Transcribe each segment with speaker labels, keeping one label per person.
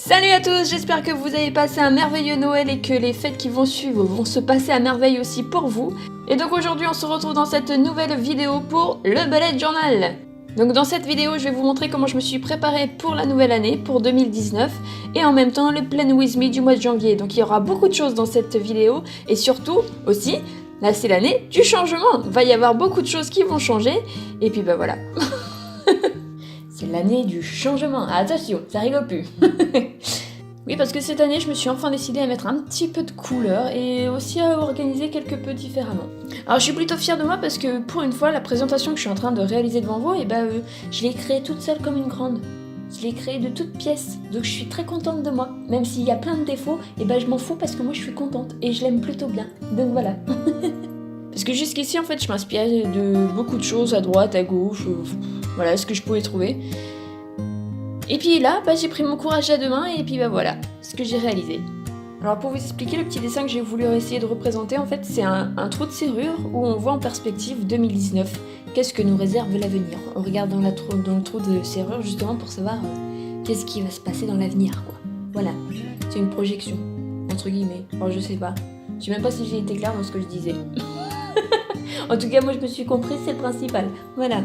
Speaker 1: Salut à tous, j'espère que vous avez passé un merveilleux Noël et que les fêtes qui vont suivre vont se passer à merveille aussi pour vous. Et donc aujourd'hui on se retrouve dans cette nouvelle vidéo pour le bullet journal. Donc dans cette vidéo je vais vous montrer comment je me suis préparée pour la nouvelle année, pour 2019, et en même temps le Plan With Me du mois de janvier. Donc il y aura beaucoup de choses dans cette vidéo, et surtout aussi, là c'est l'année du changement. Il va y avoir beaucoup de choses qui vont changer, et puis bah voilà. C'est l'année du changement. Attention, ça rigole plus. Oui, parce que cette année, je me suis enfin décidée à mettre un petit peu de couleur et aussi à organiser quelque peu différemment. Alors, je suis plutôt fière de moi parce que pour une fois, la présentation que je suis en train de réaliser devant vous, je l'ai créée toute seule comme une grande. Je l'ai créée de toutes pièces, donc je suis très contente de moi. Même s'il y a plein de défauts, je m'en fous parce que moi, je suis contente et je l'aime plutôt bien. Donc voilà. Parce que jusqu'ici, en fait, je m'inspirais de beaucoup de choses à droite, à gauche, voilà ce que je pouvais trouver. Et puis là, j'ai pris mon courage à deux mains et puis voilà, ce que j'ai réalisé. Alors pour vous expliquer, le petit dessin que j'ai voulu essayer de représenter, en fait, c'est un trou de serrure où on voit en perspective 2019. Qu'est-ce que nous réserve l'avenir? On regarde dans le trou de serrure justement pour savoir qu'est-ce qui va se passer dans l'avenir, quoi. Voilà, c'est une projection, entre guillemets. Alors je sais pas. Je sais même pas si j'ai été claire dans ce que je disais. En tout cas, moi je me suis comprise, c'est le principal. Voilà.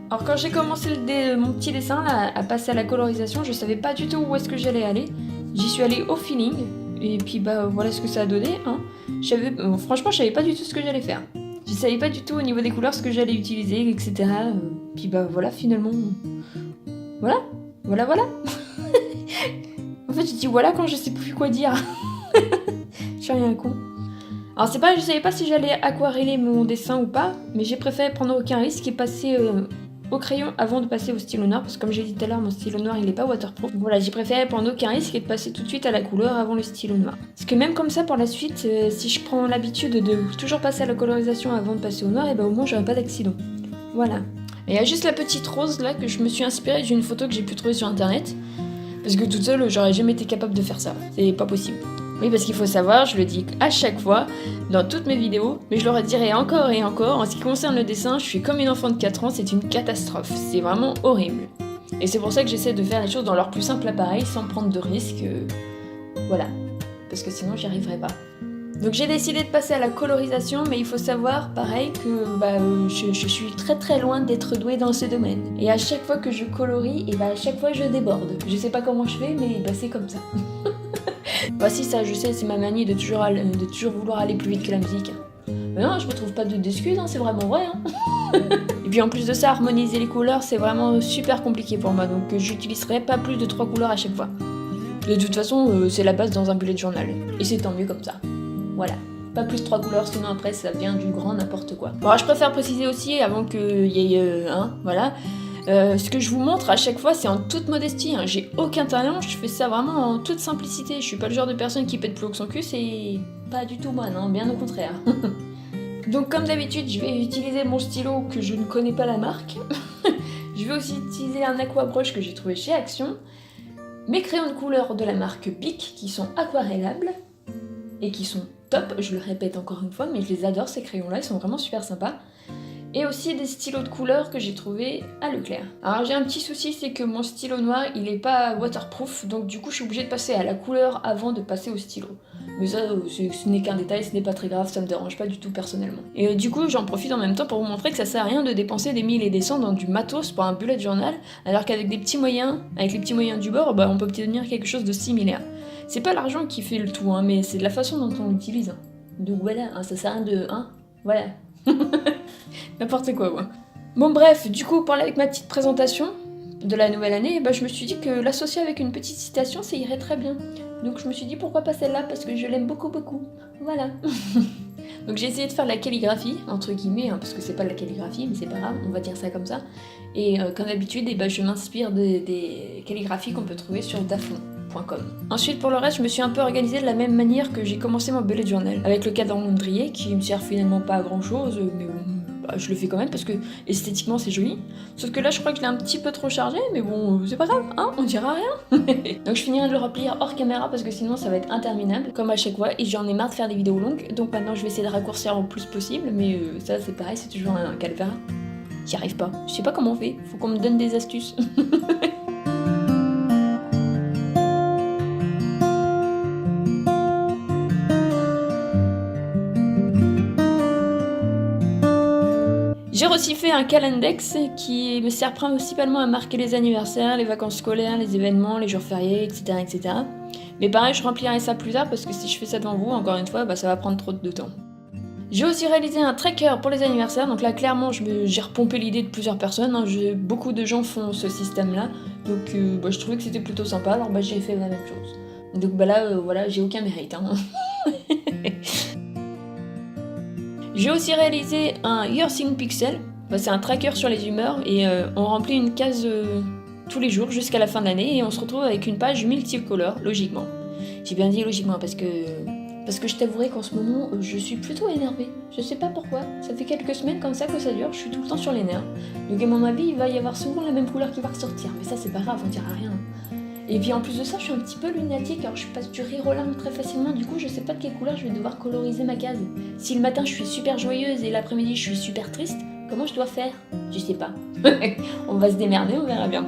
Speaker 1: Alors quand j'ai commencé mon petit dessin là, à passer à la colorisation, je savais pas du tout où est-ce que j'allais aller. J'y suis allée au feeling, et puis voilà ce que ça a donné. Hein. Franchement, je savais pas du tout ce que j'allais faire. Je savais pas du tout au niveau des couleurs ce que j'allais utiliser, etc. Puis voilà, finalement... Voilà. En fait, je dis voilà quand je sais plus quoi dire. Je suis rien con. Alors c'est pas, je savais pas si j'allais aquareller mon dessin ou pas, mais j'ai préféré prendre aucun risque et passer au crayon avant de passer au stylo noir, parce que comme j'ai dit tout à l'heure, mon stylo noir il est pas waterproof. Voilà, j'ai préféré prendre aucun risque et de passer tout de suite à la couleur avant le stylo noir. Parce que même comme ça, pour la suite, si je prends l'habitude de toujours passer à la colorisation avant de passer au noir, au moins j'aurai pas d'accident. Voilà. Et il y a juste la petite rose là que je me suis inspirée d'une photo que j'ai pu trouver sur internet, parce que toute seule j'aurais jamais été capable de faire ça, c'est pas possible. Oui, parce qu'il faut savoir, je le dis à chaque fois, dans toutes mes vidéos, mais je le redirai encore et encore, en ce qui concerne le dessin, je suis comme une enfant de 4 ans, c'est une catastrophe, c'est vraiment horrible. Et c'est pour ça que j'essaie de faire les choses dans leur plus simple appareil, sans prendre de risques, voilà, parce que sinon j'y arriverai pas. Donc j'ai décidé de passer à la colorisation, mais il faut savoir, pareil, que je suis très très loin d'être douée dans ce domaine. Et à chaque fois que je colorie, à chaque fois je déborde. Je sais pas comment je fais, mais c'est comme ça. Si ça, je sais, c'est ma manie de toujours vouloir aller plus vite que la musique. Mais non, je me trouve pas d'excuses, c'est vraiment vrai. Et puis en plus de ça, harmoniser les couleurs, c'est vraiment super compliqué pour moi, donc j'utiliserai pas plus de 3 couleurs à chaque fois. De toute façon, c'est la base dans un bullet journal, et c'est tant mieux comme ça. Voilà. Pas plus de 3 couleurs, sinon après ça devient du grand n'importe quoi. Bon, alors, je préfère préciser aussi, avant qu'il y ait voilà. Ce que je vous montre à chaque fois, c'est en toute modestie. J'ai aucun talent, je fais ça vraiment en toute simplicité. Je suis pas le genre de personne qui pète plus haut que son cul, c'est pas du tout moi, non, bien au contraire. Donc comme d'habitude, je vais utiliser mon stylo que je ne connais pas la marque. Je vais aussi utiliser un aquabrush que j'ai trouvé chez Action. Mes crayons de couleur de la marque Bic qui sont aquarellables et qui sont top, je le répète encore une fois, mais je les adore ces crayons-là, ils sont vraiment super sympas. Et aussi des stylos de couleur que j'ai trouvé à Leclerc. Alors j'ai un petit souci, c'est que mon stylo noir il est pas waterproof, donc du coup je suis obligée de passer à la couleur avant de passer au stylo. Mais ça ce n'est qu'un détail, ce n'est pas très grave, ça me dérange pas du tout personnellement. Et du coup j'en profite en même temps pour vous montrer que ça sert à rien de dépenser des 1000 et des cents dans du matos pour un bullet journal, alors qu'avec des petits moyens, avec les petits moyens du bord, on peut obtenir quelque chose de similaire. C'est pas l'argent qui fait le tout, mais c'est de la façon dont on l'utilise. Donc voilà, ça sert à rien de... voilà. N'importe quoi, ouais. Bon bref, du coup, avec ma petite présentation de la nouvelle année, je me suis dit que l'associer avec une petite citation, ça irait très bien. Donc je me suis dit pourquoi pas celle-là, parce que je l'aime beaucoup beaucoup. Voilà. Donc j'ai essayé de faire la calligraphie, entre guillemets, parce que c'est pas de la calligraphie, mais c'est pas grave, on va dire ça comme ça. Et comme d'habitude, je m'inspire des calligraphies qu'on peut trouver sur daflon.com. Ensuite, pour le reste, je me suis un peu organisée de la même manière que j'ai commencé mon bullet journal, avec le calendrier qui me sert finalement pas à grand chose, mais bon, je le fais quand même parce que esthétiquement c'est joli. Sauf que là, je crois que je l'ai un petit peu trop chargé, mais bon, c'est pas grave, on dira rien. Donc je finirai de le remplir hors caméra parce que sinon ça va être interminable, comme à chaque fois, et j'en ai marre de faire des vidéos longues, donc maintenant je vais essayer de raccourcir au plus possible, mais ça c'est pareil, c'est toujours un calvaire. J'y arrive pas, je sais pas comment on fait, faut qu'on me donne des astuces. J'ai aussi fait un calendex qui me sert principalement à marquer les anniversaires, les vacances scolaires, les événements, les jours fériés, etc. etc. Mais pareil, je remplirai ça plus tard parce que si je fais ça devant vous, encore une fois, ça va prendre trop de temps. J'ai aussi réalisé un tracker pour les anniversaires, donc là clairement j'ai repompé l'idée de plusieurs personnes, beaucoup de gens font ce système-là, donc je trouvais que c'était plutôt sympa, alors j'ai fait la même chose. Donc là, voilà, j'ai aucun mérite. J'ai aussi réalisé un Your Thing Pixel, c'est un tracker sur les humeurs et on remplit une case tous les jours jusqu'à la fin de l'année et on se retrouve avec une page multicolore, logiquement. J'ai bien dit logiquement parce que je t'avouerai qu'en ce moment, je suis plutôt énervée. Je sais pas pourquoi, ça fait quelques semaines comme ça que ça dure, je suis tout le temps sur les nerfs. Donc à mon avis, il va y avoir souvent la même couleur qui va ressortir, mais ça c'est pas grave, on dira rien. Et puis en plus de ça, je suis un petit peu lunatique, alors je passe du rire aux larmes très facilement, du coup je sais pas de quelle couleur je vais devoir coloriser ma case. Si le matin je suis super joyeuse et l'après-midi je suis super triste, comment je dois faire? Je sais pas. On va se démerder, on verra bien.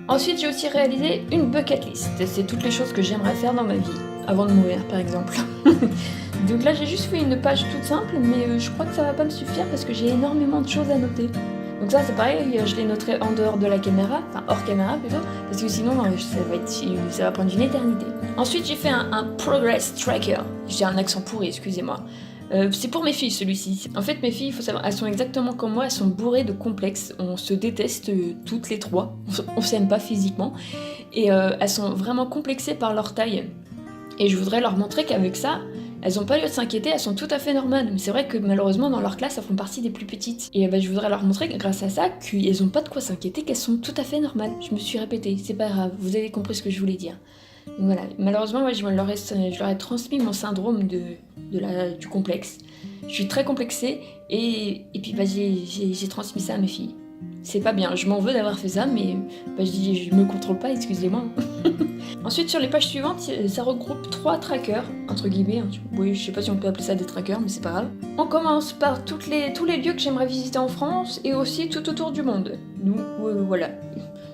Speaker 1: Ensuite, j'ai aussi réalisé une bucket list. C'est toutes les choses que j'aimerais faire dans ma vie, avant de mourir par exemple. Donc là, j'ai juste fait une page toute simple, mais je crois que ça va pas me suffire parce que j'ai énormément de choses à noter. Donc ça, c'est pareil, je les noterai en dehors de la caméra, enfin hors caméra plutôt, parce que sinon, ça va prendre une éternité. Ensuite, j'ai fait un progress tracker. J'ai un accent pourri, excusez-moi. C'est pour mes filles celui-ci. En fait mes filles, il faut savoir, elles sont exactement comme moi, elles sont bourrées de complexes, on se déteste toutes les trois, on s'aime pas physiquement, et elles sont vraiment complexées par leur taille. Et je voudrais leur montrer qu'avec ça, elles ont pas lieu de s'inquiéter, elles sont tout à fait normales. Mais c'est vrai que malheureusement dans leur classe, elles font partie des plus petites. Et je voudrais leur montrer grâce à ça qu'elles ont pas de quoi s'inquiéter, qu'elles sont tout à fait normales. Je me suis répétée, c'est pas grave, vous avez compris ce que je voulais dire. Donc voilà, malheureusement, je leur ai transmis mon syndrome du complexe. Je suis très complexée et puis j'ai transmis ça à mes filles. C'est pas bien, je m'en veux d'avoir fait ça, mais je me contrôle pas, excusez-moi. Ensuite, sur les pages suivantes, ça regroupe 3 trackers, entre guillemets. Oui, je sais pas si on peut appeler ça des trackers, mais c'est pas grave. On commence par tous les lieux que j'aimerais visiter en France et aussi tout autour du monde. Donc voilà,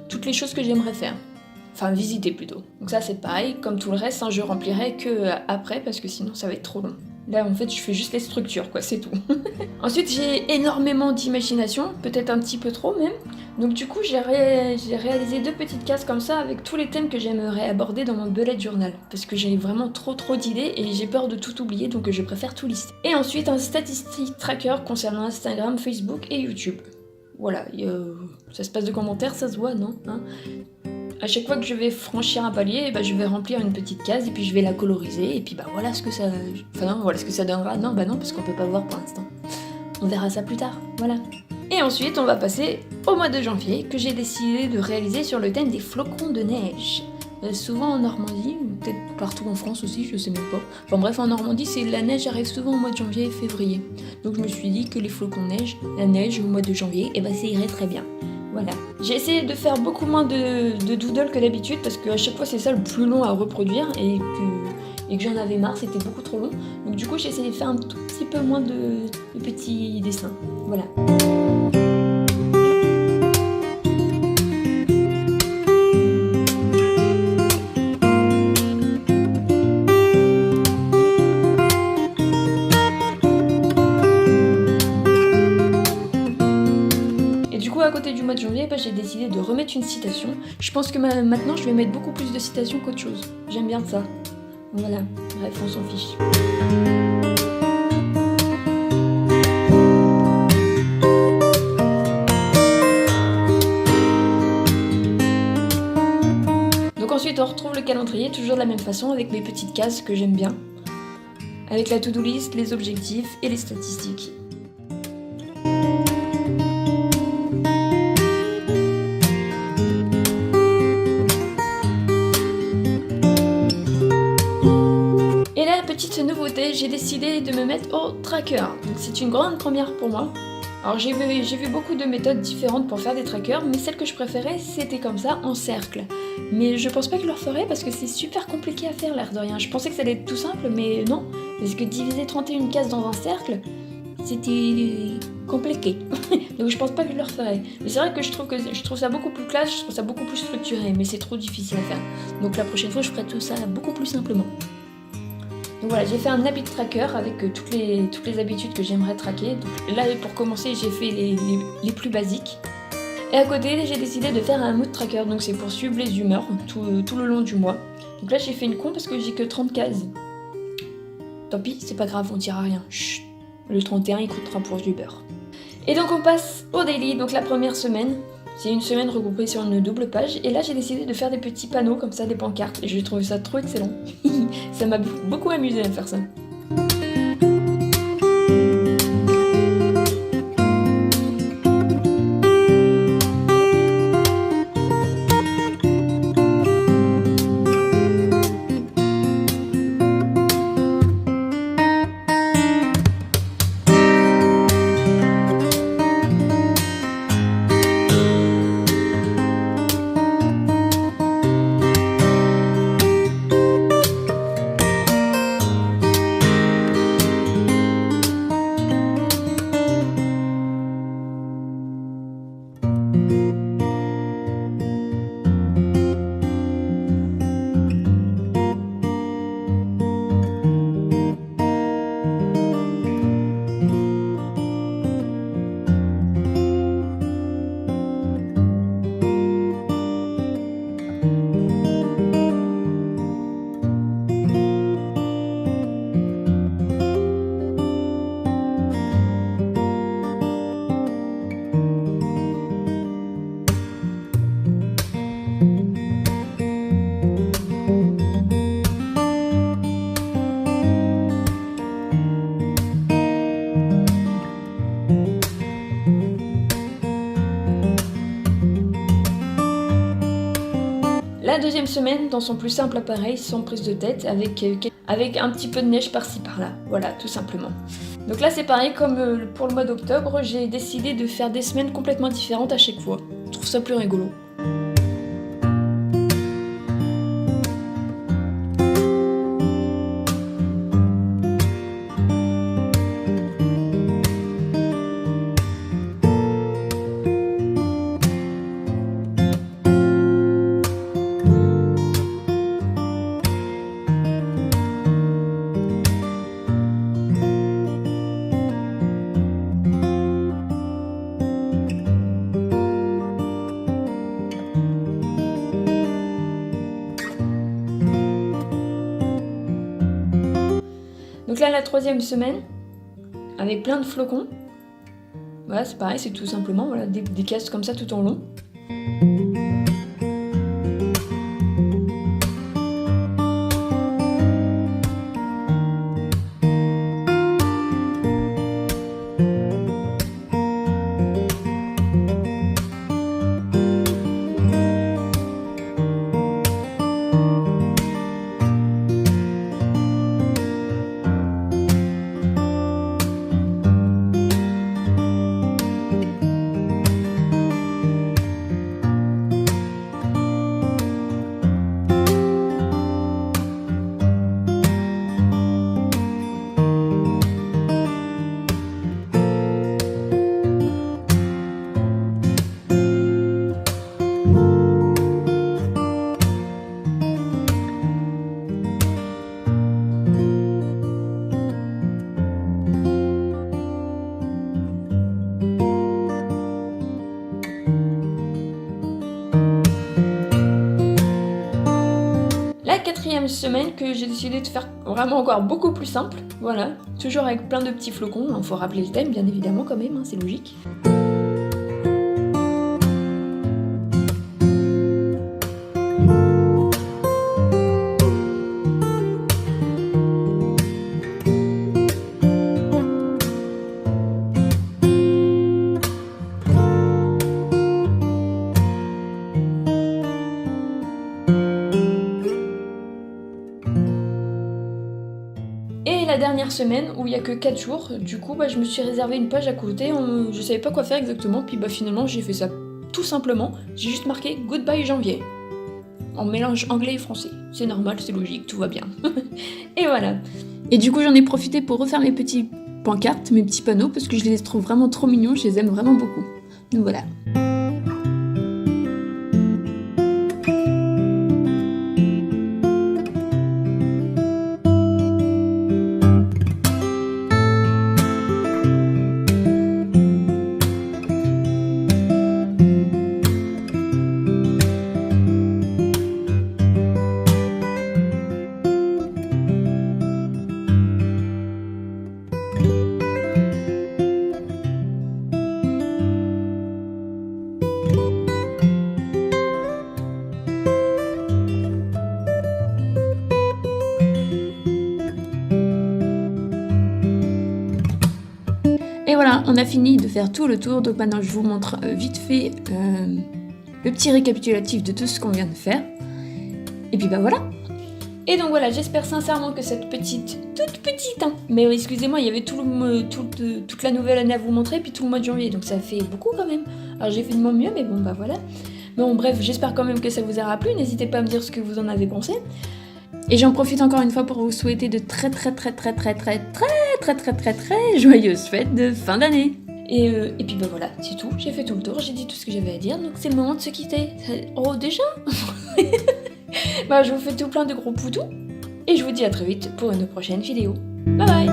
Speaker 1: toutes les choses que j'aimerais faire. Enfin, visiter plutôt. Donc ça, c'est pareil. Comme tout le reste, je remplirai que après, parce que sinon, ça va être trop long. Là, en fait, je fais juste les structures, quoi, c'est tout. Ensuite, j'ai énormément d'imagination, peut-être un petit peu trop même. Donc du coup, j'ai réalisé 2 petites cases comme ça, avec tous les thèmes que j'aimerais aborder dans mon bullet journal. Parce que j'ai vraiment trop d'idées, et j'ai peur de tout oublier, donc je préfère tout lister. Et ensuite, un statistique tracker concernant Instagram, Facebook et YouTube. Voilà, ça se passe de commentaires, ça se voit, non hein. À chaque fois que je vais franchir un palier, je vais remplir une petite case et puis je vais la coloriser et puis voilà ce que ça... Enfin non, voilà ce que ça donnera. Non, non, parce qu'on peut pas voir pour l'instant. On verra ça plus tard, voilà. Et ensuite, on va passer au mois de janvier que j'ai décidé de réaliser sur le thème des flocons de neige. Souvent en Normandie, ou peut-être partout en France aussi, je sais même pas. Enfin bref, en Normandie, la neige arrive souvent au mois de janvier et février. Donc je me suis dit que les flocons de neige, la neige au mois de janvier, ça irait très bien. Voilà. J'ai essayé de faire beaucoup moins de doodle que d'habitude parce qu'à chaque fois c'est ça le plus long à reproduire et que j'en avais marre, c'était beaucoup trop long. Donc du coup j'ai essayé de faire un tout petit peu moins de petits dessins. Voilà. À côté du mois de janvier, j'ai décidé de remettre une citation. Je pense que maintenant je vais mettre beaucoup plus de citations qu'autre chose. J'aime bien ça. Voilà, bref, on s'en fiche. Donc ensuite on retrouve le calendrier, toujours de la même façon, avec mes petites cases que j'aime bien. Avec la to-do list, les objectifs et les statistiques. Petite nouveauté, j'ai décidé de me mettre au tracker. Donc c'est une grande première pour moi. Alors j'ai vu beaucoup de méthodes différentes pour faire des trackers, mais celle que je préférais c'était comme ça, en cercle. Mais je pense pas que je le referai parce que c'est super compliqué à faire l'air de rien. Je pensais que ça allait être tout simple, mais non. Parce que diviser 31 cases dans un cercle, c'était compliqué. Donc je pense pas que je le referai. Mais c'est vrai que je trouve ça beaucoup plus classe, je trouve ça beaucoup plus structuré, mais c'est trop difficile à faire. Donc la prochaine fois je ferai tout ça beaucoup plus simplement. Donc voilà, j'ai fait un habit tracker avec toutes les habitudes que j'aimerais traquer. Donc là, pour commencer, j'ai fait les plus basiques. Et à côté, j'ai décidé de faire un mood tracker, donc c'est pour suivre les humeurs tout le long du mois. Donc là, j'ai fait une con parce que j'ai que 30 cases. Tant pis, c'est pas grave, on dira rien. Chut, le 31, il coûtera pour du beurre. Et donc on passe au daily, donc la première semaine. C'est une semaine regroupée sur une double page. Et là, j'ai décidé de faire des petits panneaux comme ça, des pancartes. Et j'ai trouvé ça trop excellent. Ça m'a beaucoup amusé à faire ça. La deuxième semaine, dans son plus simple appareil, sans prise de tête, avec un petit peu de neige par-ci par-là. Voilà, tout simplement. Donc là, c'est pareil, comme pour le mois d'octobre, j'ai décidé de faire des semaines complètement différentes à chaque fois. Je trouve ça plus rigolo. Donc là, la troisième semaine, avec plein de flocons. Voilà, c'est pareil, c'est tout simplement voilà, des cases comme ça tout en long. Quatrième semaine que j'ai décidé de faire vraiment encore beaucoup plus simple, voilà, toujours avec plein de petits flocons, il faut rappeler le thème bien évidemment quand même, hein, c'est logique. La dernière semaine où il n'y a que 4 jours, du coup je me suis réservé une page à côté, je savais pas quoi faire exactement, puis finalement j'ai fait ça tout simplement, j'ai juste marqué Goodbye janvier, en mélange anglais et français, c'est normal, c'est logique, tout va bien. Et voilà. Et du coup j'en ai profité pour refaire mes petits pancartes, mes petits panneaux, parce que je les trouve vraiment trop mignons, je les aime vraiment beaucoup. Donc voilà. Et voilà, on a fini de faire tout le tour, donc maintenant je vous montre vite fait le petit récapitulatif de tout ce qu'on vient de faire. Et puis bah voilà. Et donc voilà, j'espère sincèrement que cette toute petite, hein, mais excusez-moi, il y avait toute la nouvelle année à vous montrer, puis tout le mois de janvier, donc ça fait beaucoup quand même. Alors j'ai fait de mon mieux, mais bon bah voilà. Bon bref, j'espère quand même que ça vous aura plu, n'hésitez pas à me dire ce que vous en avez pensé. Et j'en profite encore une fois pour vous souhaiter de très joyeuses fêtes de fin d'année. Et puis bah voilà, c'est tout, j'ai fait tout le tour, j'ai dit tout ce que j'avais à dire, donc c'est le moment de se quitter. Oh déjà. Bah je vous fais tout plein de gros poutous, et je vous dis à très vite pour une prochaine vidéo. Bye bye.